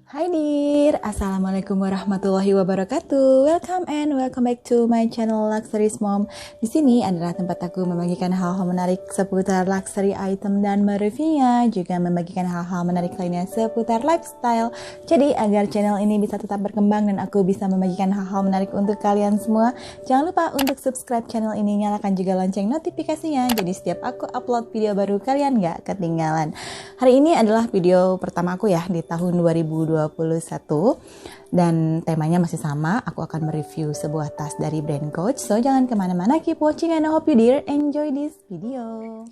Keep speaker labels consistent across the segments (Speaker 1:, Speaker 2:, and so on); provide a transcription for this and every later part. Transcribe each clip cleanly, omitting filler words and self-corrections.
Speaker 1: Hai dear, Assalamualaikum warahmatullahi wabarakatuh. Welcome back to my channel Luxury's Mom. Di sini adalah tempat aku membagikan hal-hal menarik seputar luxury item dan mereviewnya, juga membagikan hal-hal menarik lainnya seputar lifestyle. Jadi agar channel ini bisa tetap berkembang dan aku bisa membagikan hal-hal menarik untuk kalian semua, jangan lupa untuk subscribe channel ini, nyalakan juga lonceng notifikasinya. Jadi setiap aku upload video baru kalian gak ketinggalan. Hari ini adalah video pertama aku ya di tahun 2021 dan temanya masih sama. Aku akan mereview sebuah tas dari brand Coach. So jangan kemana-mana, keep watching and I hope you dear enjoy this video.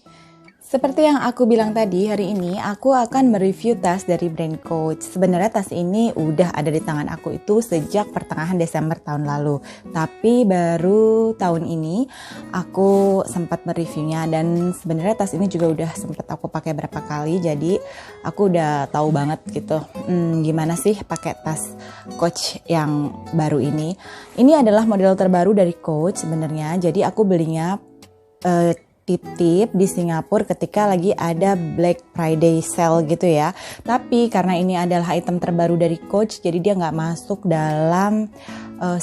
Speaker 1: Seperti yang aku bilang tadi, hari ini aku akan mereview tas dari brand Coach. Sebenarnya tas ini udah ada di tangan aku itu sejak pertengahan Desember tahun lalu. Tapi baru tahun ini aku sempat mereviewnya, dan sebenarnya tas ini juga udah sempat aku pakai berapa kali. Jadi aku udah tahu banget gitu gimana sih pakai tas Coach yang baru ini. Ini adalah model terbaru dari Coach sebenarnya. Jadi aku belinya titip di Singapura ketika lagi ada Black Friday sale gitu ya. Tapi karena ini adalah item terbaru dari Coach, jadi dia nggak masuk dalam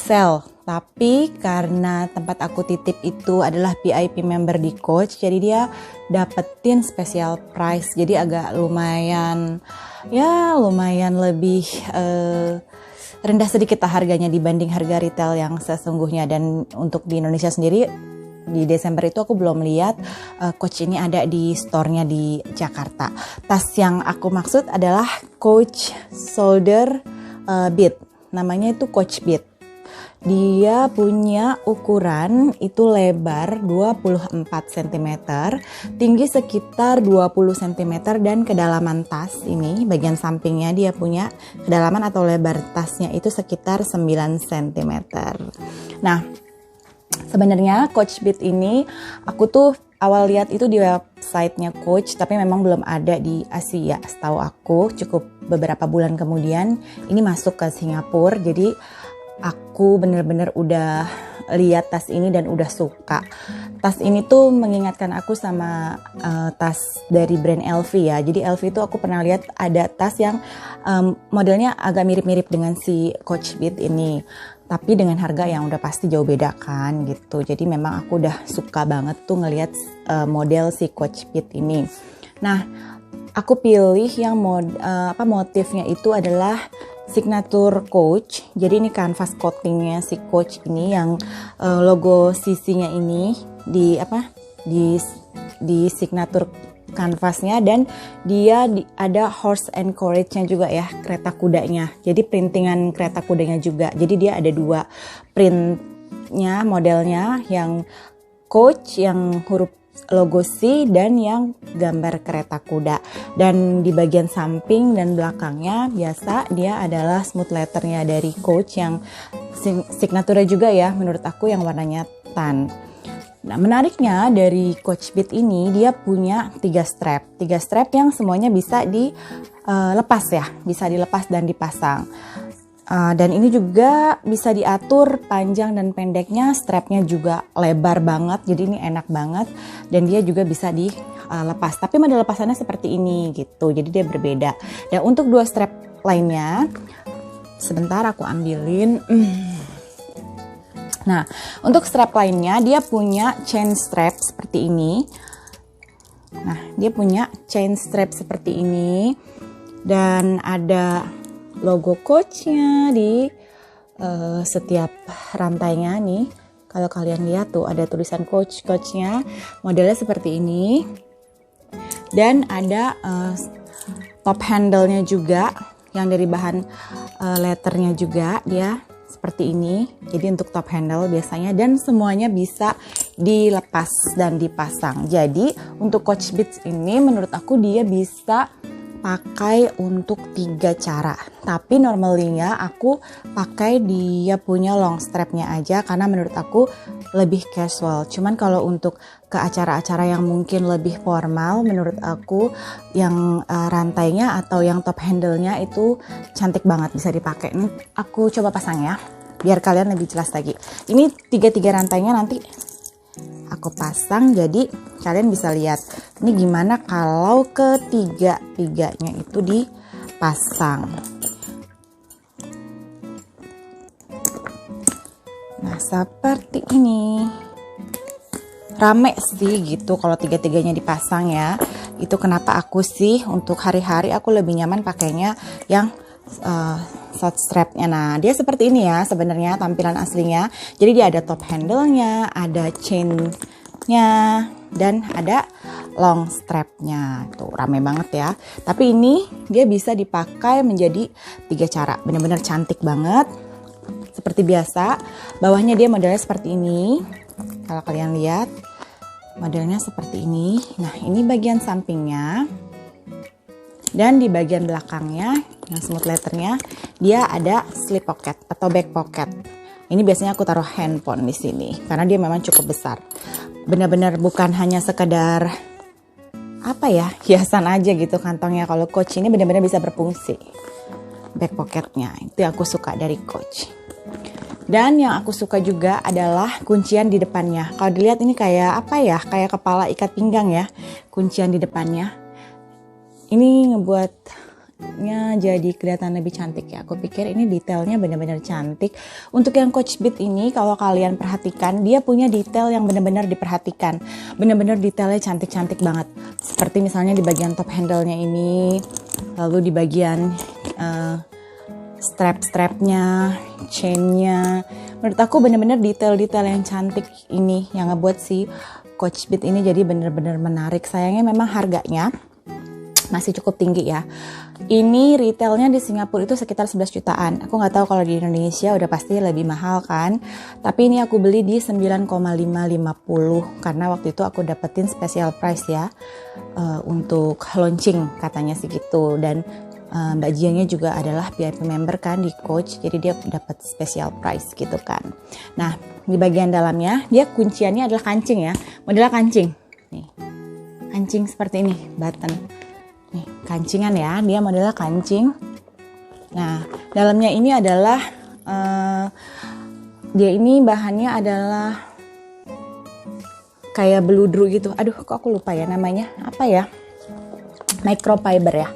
Speaker 1: sale. Tapi karena tempat aku titip itu adalah VIP member di Coach, jadi dia dapetin special price. Jadi agak lumayan lebih rendah sedikit harganya dibanding harga retail yang sesungguhnya. Dan untuk di Indonesia sendiri, di Desember itu aku belum lihat Coach ini ada di store-nya di Jakarta. Tas yang aku maksud adalah Coach Shoulder Bead. Namanya itu Coach Bead. Dia punya ukuran itu lebar 24 cm, tinggi sekitar 20 cm, dan kedalaman tas ini, bagian sampingnya dia punya kedalaman atau lebar tasnya itu sekitar 9 cm. Nah, sebenarnya Coach Bead ini aku tuh awal lihat itu di websitenya Coach, tapi memang belum ada di Asia. Setahu aku cukup beberapa bulan kemudian ini masuk ke Singapura. Jadi aku bener-bener udah lihat tas ini dan udah suka. Tas ini tuh mengingatkan aku sama tas dari brand LV ya. Jadi LV itu aku pernah lihat ada tas yang modelnya agak mirip-mirip dengan si Coach Bead ini, tapi dengan harga yang udah pasti jauh beda kan gitu. Jadi memang aku udah suka banget tuh ngelihat model si Coach Bead ini. Nah, aku pilih yang motifnya itu adalah signature Coach. Jadi ini canvas coatingnya si Coach ini yang logo sisinya ini di signature kanvasnya, dan dia ada horse and carriage-nya juga ya, kereta kudanya. Jadi printingan kereta kudanya juga. Jadi dia ada dua printnya, modelnya yang Coach yang huruf logo C dan yang gambar kereta kuda. Dan di bagian samping dan belakangnya biasa dia adalah smooth letternya dari Coach yang signature juga ya, menurut aku yang warnanya tan. Nah, menariknya dari Coach Bead ini dia punya 3 strap yang semuanya bisa dilepas ya, bisa dilepas dan dipasang. Dan ini juga bisa diatur panjang dan pendeknya, strapnya juga lebar banget, jadi ini enak banget, dan dia juga bisa dilepas. Tapi model lepasannya seperti ini gitu, jadi dia berbeda. Dan untuk 2 strap lainnya, sebentar aku ambilin. Nah, untuk strap lainnya dia punya chain strap seperti ini. Nah, dia punya chain strap seperti ini, dan ada logo Coach-nya di setiap rantainya nih. Kalau kalian lihat tuh ada tulisan Coach-nya, modelnya seperti ini. Dan ada top handle-nya juga yang dari bahan letternya juga dia seperti ini. Jadi untuk top handle biasanya, dan semuanya bisa dilepas dan dipasang. Jadi untuk Coach Bead ini menurut aku dia bisa pakai untuk 3 cara. Tapi normalnya aku pakai dia punya long strapnya aja karena menurut aku lebih casual. Cuman kalau untuk ke acara-acara yang mungkin lebih formal, menurut aku yang rantainya atau yang top handle-nya itu cantik banget, bisa dipakai. Ini aku coba pasang ya, biar kalian lebih jelas lagi. Ini 3 rantainya nanti aku pasang, jadi kalian bisa lihat ini gimana kalau ketiga-tiganya itu dipasang. seperti ini. Rame sih gitu kalau tiga-tiganya dipasang ya. Itu kenapa aku sih untuk hari-hari aku lebih nyaman pakainya yang short strapnya. Nah, dia seperti ini ya sebenarnya tampilan aslinya. Jadi dia ada top handle-nya, ada chain-nya, dan ada long strapnya. Tuh rame banget ya. Tapi ini dia bisa dipakai menjadi 3 cara. Bener-bener cantik banget. Seperti biasa, bawahnya dia modelnya seperti ini. Kalau kalian lihat, modelnya seperti ini. Nah, ini bagian sampingnya. Dan di bagian belakangnya, yang smooth letternya, dia ada slip pocket atau back pocket. Ini biasanya aku taruh handphone di sini karena dia memang cukup besar. Benar-benar bukan hanya sekedar hiasan aja gitu kantongnya. Kalau Coach ini benar-benar bisa berfungsi. Back pocketnya itu yang aku suka dari Coach. Dan yang aku suka juga adalah kuncian di depannya. Kalau dilihat ini kayak kayak kepala ikat pinggang ya, kuncian di depannya. Ini ngebuatnya jadi kelihatan lebih cantik ya. Aku pikir ini detailnya benar-benar cantik. Untuk yang Coach Beat ini kalau kalian perhatikan, dia punya detail yang benar-benar diperhatikan. Benar-benar detailnya cantik-cantik banget. Seperti misalnya di bagian top handle-nya ini, lalu di bagian strap-strapnya, chain-nya. Menurut aku benar-benar detail-detail yang cantik ini yang ngebuat si Coach Beat ini jadi benar-benar menarik. Sayangnya memang harganya masih cukup tinggi ya. Ini retailnya di Singapura itu sekitar 11 jutaan. Aku nggak tahu kalau di Indonesia udah pasti lebih mahal kan. Tapi ini aku beli di 9,550 karena waktu itu aku dapetin special price ya untuk launching katanya sih gitu. Dan Mbak Jiangnya juga adalah VIP member kan di Coach, jadi dia dapat special price gitu kan. Nah, di bagian dalamnya dia kunciannya adalah kancing ya, modelnya kancing. Nih, kancing seperti ini, button. Nih, kancingan ya, dia modelnya kancing. Nah, dalamnya ini adalah dia ini bahannya adalah kayak beludru gitu. Aduh, kok aku lupa ya namanya. Apa ya? Microfiber ya.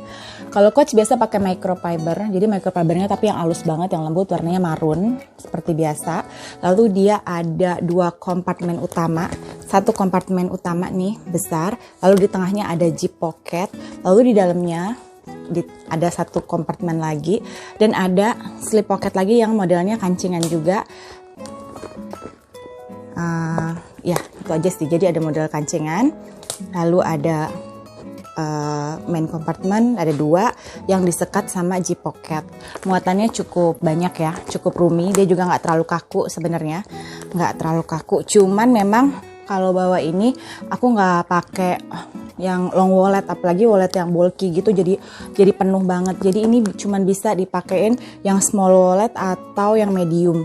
Speaker 1: Kalau Coach biasa pakai microfiber, jadi microfibernya tapi yang halus banget, yang lembut, warnanya marun seperti biasa. Lalu dia ada 2 kompartemen utama, satu kompartemen utama nih besar, lalu di tengahnya ada zip pocket, lalu di dalamnya ada satu kompartemen lagi dan ada slip pocket lagi yang modelnya kancingan juga. Ya itu aja sih, jadi ada model kancingan, lalu ada main compartment ada 2 yang disekat sama zip pocket. Muatannya cukup banyak ya, cukup roomy. Dia juga nggak terlalu kaku sebenarnya, nggak terlalu kaku. Cuman memang kalau bawa ini aku nggak pakai yang long wallet, apalagi wallet yang bulky gitu. Jadi penuh banget. Jadi ini cuman bisa dipakein yang small wallet atau yang medium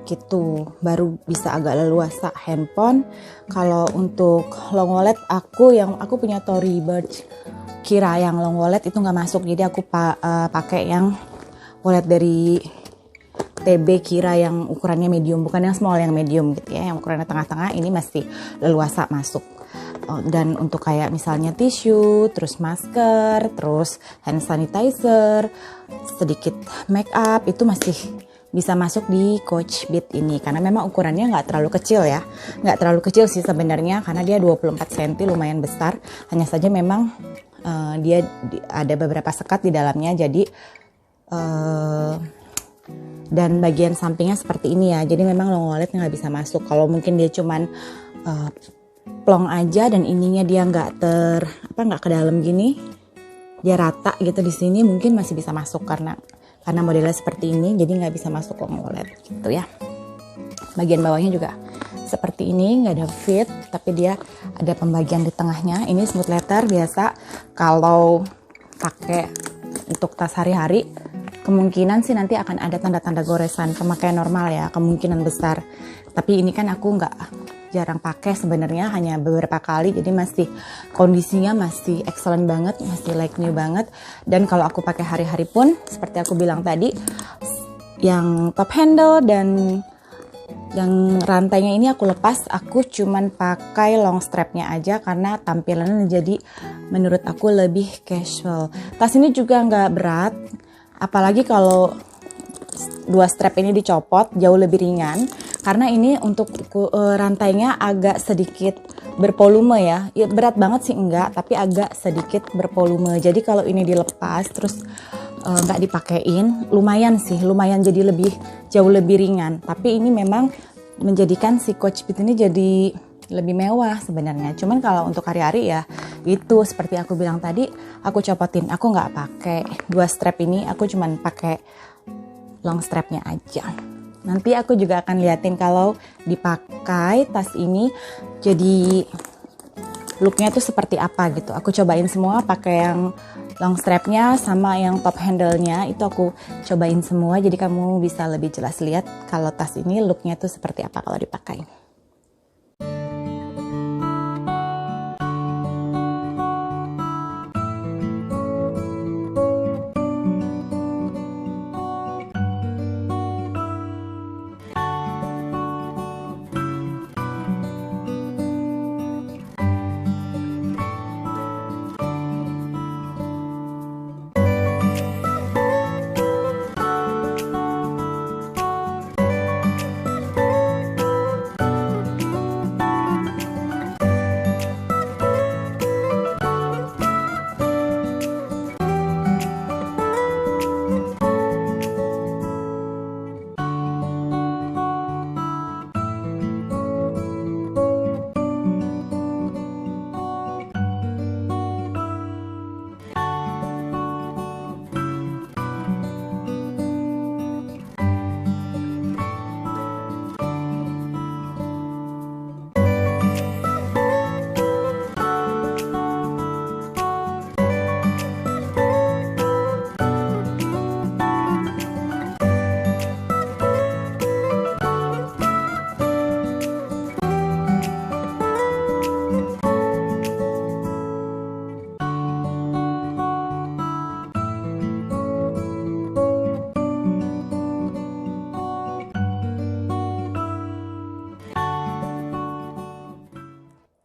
Speaker 1: gitu, baru bisa agak leluasa handphone. Kalau untuk long wallet aku punya Tory Burch Kira yang long wallet itu nggak masuk, jadi aku pakai yang wallet dari TB Kira yang ukurannya medium, bukan yang small, yang medium gitu ya, yang ukurannya tengah-tengah. Ini masih leluasa masuk. Dan untuk kayak misalnya tisu, terus masker, terus hand sanitizer, sedikit make up, itu masih bisa masuk di Coach Beat ini karena memang ukurannya nggak terlalu kecil ya, nggak terlalu kecil sih sebenarnya karena dia 24 cm, lumayan besar. Hanya saja memang dia ada beberapa sekat di dalamnya, jadi dan bagian sampingnya seperti ini ya, jadi memang long wallet nggak bisa masuk. Kalau mungkin dia cuman plong aja dan ininya dia nggak ke dalam gini, dia rata gitu di sini, mungkin masih bisa masuk karena modelnya seperti ini, jadi nggak bisa masuk long wallet gitu ya. Bagian bawahnya juga seperti ini, nggak ada fit, tapi dia ada pembagian di tengahnya. Ini smooth leather biasa. Kalau pakai untuk tas hari-hari, kemungkinan sih nanti akan ada tanda-tanda goresan, pemakaian normal ya, kemungkinan besar. Tapi ini kan aku jarang pakai sebenarnya, hanya beberapa kali, jadi kondisinya masih excellent banget, masih like new banget. Dan kalau aku pakai hari-hari pun seperti aku bilang tadi, yang top handle dan yang rantainya ini aku lepas, aku cuman pakai long strapnya aja karena tampilannya jadi menurut aku lebih casual. Tas ini juga nggak berat, apalagi kalau 2 strap ini dicopot jauh lebih ringan. Karena ini untuk rantainya agak sedikit bervolume ya. Berat banget sih enggak, tapi agak sedikit bervolume. Jadi kalau ini dilepas terus nggak dipakein, lumayan jadi jauh lebih ringan. Tapi ini memang menjadikan si Coach Beat ini jadi lebih mewah sebenarnya. Cuman kalau untuk hari-hari ya itu seperti aku bilang tadi, aku copotin. Aku nggak pakai 2 strap ini, aku cuman pakai long strapnya aja. Nanti aku juga akan liatin kalau dipakai tas ini jadi looknya tuh seperti apa gitu. Aku cobain semua, pakai yang long strapnya sama yang top handle-nya, itu aku cobain semua. Jadi kamu bisa lebih jelas lihat kalau tas ini looknya tuh seperti apa kalau dipakai.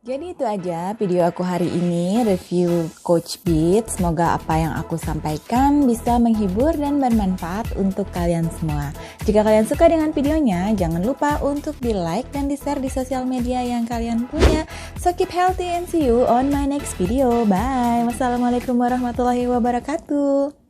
Speaker 1: Jadi itu aja video aku hari ini, review Coach Beat. Semoga apa yang aku sampaikan bisa menghibur dan bermanfaat untuk kalian semua. Jika kalian suka dengan videonya, jangan lupa untuk di like dan di share di sosial media yang kalian punya. So keep healthy and see you on my next video. Bye. Wassalamualaikum warahmatullahi wabarakatuh.